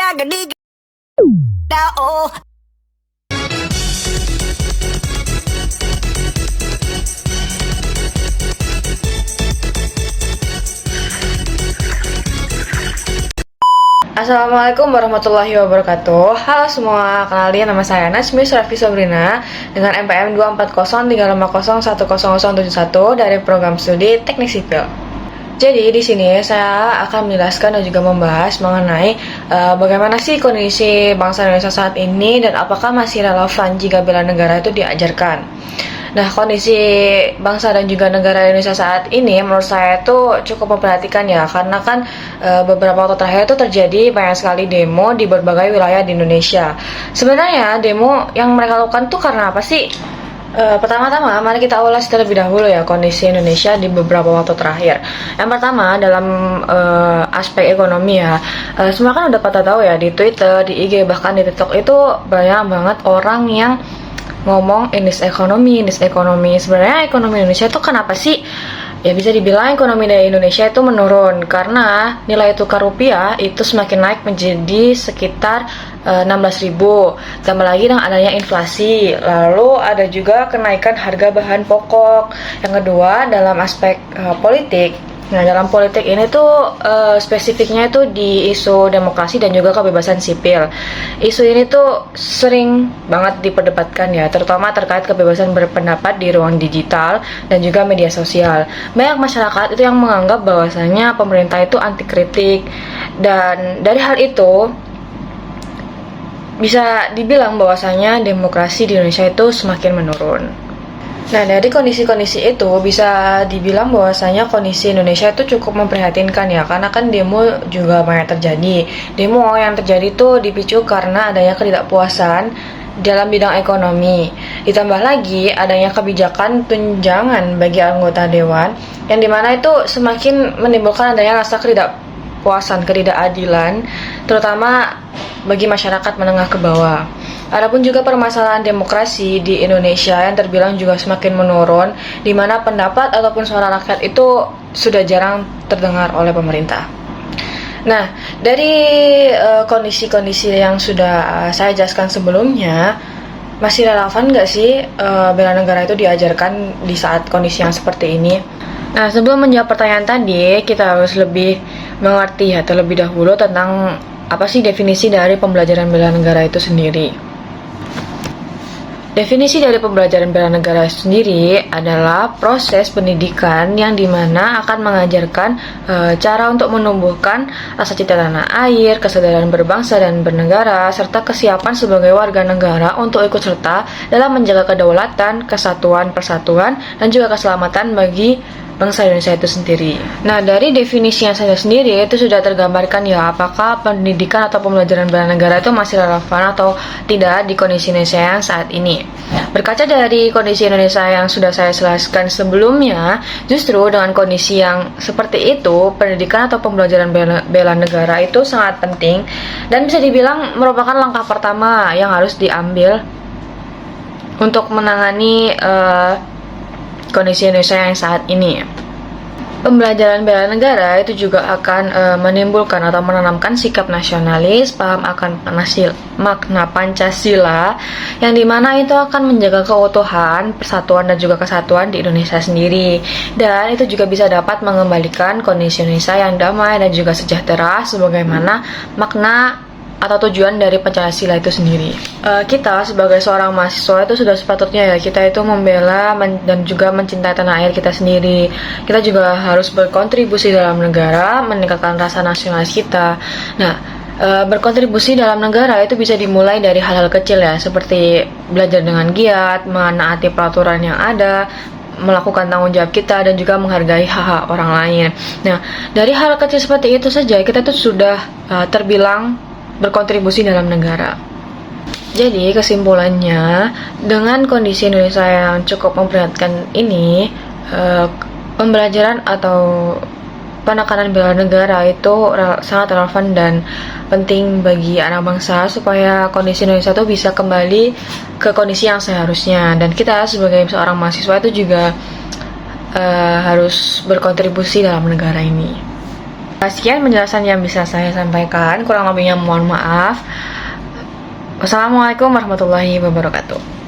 Ragadiga. Oh. Assalamualaikum warahmatullahi wabarakatuh. Halo semua, kenalin nama saya Nasmi Surafi Sabrina dengan NPM 24035010071 dari program studi Teknik Sipil. Jadi di sini saya akan menjelaskan dan juga membahas mengenai bagaimana sih kondisi bangsa Indonesia saat ini dan apakah masih relevan jika bela negara itu diajarkan. Nah, kondisi bangsa dan juga negara Indonesia saat ini menurut saya itu cukup memperhatikan ya, karena kan beberapa waktu terakhir itu terjadi banyak sekali demo di berbagai wilayah di Indonesia. Sebenarnya demo yang mereka lakukan tuh karena apa sih? Pertama-tama mari kita ulas terlebih dahulu ya kondisi Indonesia di beberapa waktu terakhir. Yang pertama dalam aspek ekonomi ya, semua kan udah pada tahu ya, di Twitter, di IG, bahkan di TikTok itu banyak banget orang yang ngomong ekonomi. Sebenarnya ekonomi Indonesia itu kenapa sih? Ya bisa dibilang ekonomi dari Indonesia itu menurun karena nilai tukar rupiah itu semakin naik menjadi sekitar 16.000. Tambah lagi dengan adanya inflasi. Lalu ada juga kenaikan harga bahan pokok. Yang kedua dalam aspek politik. Nah, dalam politik ini tuh spesifiknya itu di isu demokrasi dan juga kebebasan sipil. Isu ini tuh sering banget diperdebatkan ya, terutama terkait kebebasan berpendapat di ruang digital dan juga media sosial. Banyak masyarakat itu yang menganggap bahwasanya pemerintah itu anti kritik, dan dari hal itu bisa dibilang bahwasanya demokrasi di Indonesia itu semakin menurun. Nah, dari kondisi-kondisi itu bisa dibilang bahwasanya kondisi Indonesia itu cukup memprihatinkan ya, karena kan demo juga banyak terjadi. Demo yang terjadi itu dipicu karena adanya ketidakpuasan dalam bidang ekonomi. Ditambah lagi adanya kebijakan tunjangan bagi anggota dewan, yang dimana itu semakin menimbulkan adanya rasa ketidakadilan, terutama bagi masyarakat menengah ke bawah. Adapun juga permasalahan demokrasi di Indonesia yang terbilang juga semakin menurun, di mana pendapat ataupun suara rakyat itu sudah jarang terdengar oleh pemerintah. Nah, dari kondisi-kondisi yang sudah saya jelaskan sebelumnya, masih relevan nggak sih bela negara itu diajarkan di saat kondisi yang seperti ini? Nah, sebelum menjawab pertanyaan tadi, kita harus lebih mengerti ya terlebih dahulu tentang apa sih definisi dari pembelajaran bela negara itu sendiri. Definisi dari pembelajaran bela negara sendiri adalah proses pendidikan yang dimana akan mengajarkan cara untuk menumbuhkan rasa cinta tanah air, kesadaran berbangsa dan bernegara, serta kesiapan sebagai warga negara untuk ikut serta dalam menjaga kedaulatan, kesatuan, persatuan, dan juga keselamatan bagi bangsa Indonesia itu sendiri. Nah, dari definisi yang saya sendiri itu sudah tergambarkan ya, apakah pendidikan atau pembelajaran bela negara itu masih relevan atau tidak di kondisi Indonesia yang saat ini. Berkaca dari kondisi Indonesia yang sudah saya jelaskan sebelumnya, justru dengan kondisi yang seperti itu, pendidikan atau pembelajaran bela negara itu sangat penting dan bisa dibilang merupakan langkah pertama yang harus diambil untuk menangani kondisi Indonesia yang saat ini. Pembelajaran bela negara itu juga akan menimbulkan atau menanamkan sikap nasionalis, paham akan makna Pancasila, yang dimana itu akan menjaga keutuhan, persatuan dan juga kesatuan di Indonesia sendiri. Dan itu juga bisa dapat mengembalikan kondisi Indonesia yang damai dan juga sejahtera sebagaimana makna atau tujuan dari Pancasila itu sendiri. Kita sebagai seorang mahasiswa itu sudah sepatutnya ya kita itu membela dan juga mencintai tanah air kita sendiri. Kita juga harus berkontribusi dalam negara, meningkatkan rasa nasionalis kita. Nah, berkontribusi dalam negara itu bisa dimulai dari hal-hal kecil ya, seperti belajar dengan giat, menaati peraturan yang ada, melakukan tanggung jawab kita, dan juga menghargai hak-hak orang lain. Nah, dari hal kecil seperti itu saja kita tuh sudah terbilang berkontribusi dalam negara. Jadi kesimpulannya, dengan kondisi Indonesia yang cukup memprihatinkan ini, pembelajaran atau penekanan bela negara itu sangat relevan dan penting bagi anak bangsa supaya kondisi Indonesia itu bisa kembali ke kondisi yang seharusnya. Dan kita sebagai seorang mahasiswa itu juga harus berkontribusi dalam negara ini. Sekian penjelasan yang bisa saya sampaikan, kurang lebihnya mohon maaf. Wassalamualaikum warahmatullahi wabarakatuh.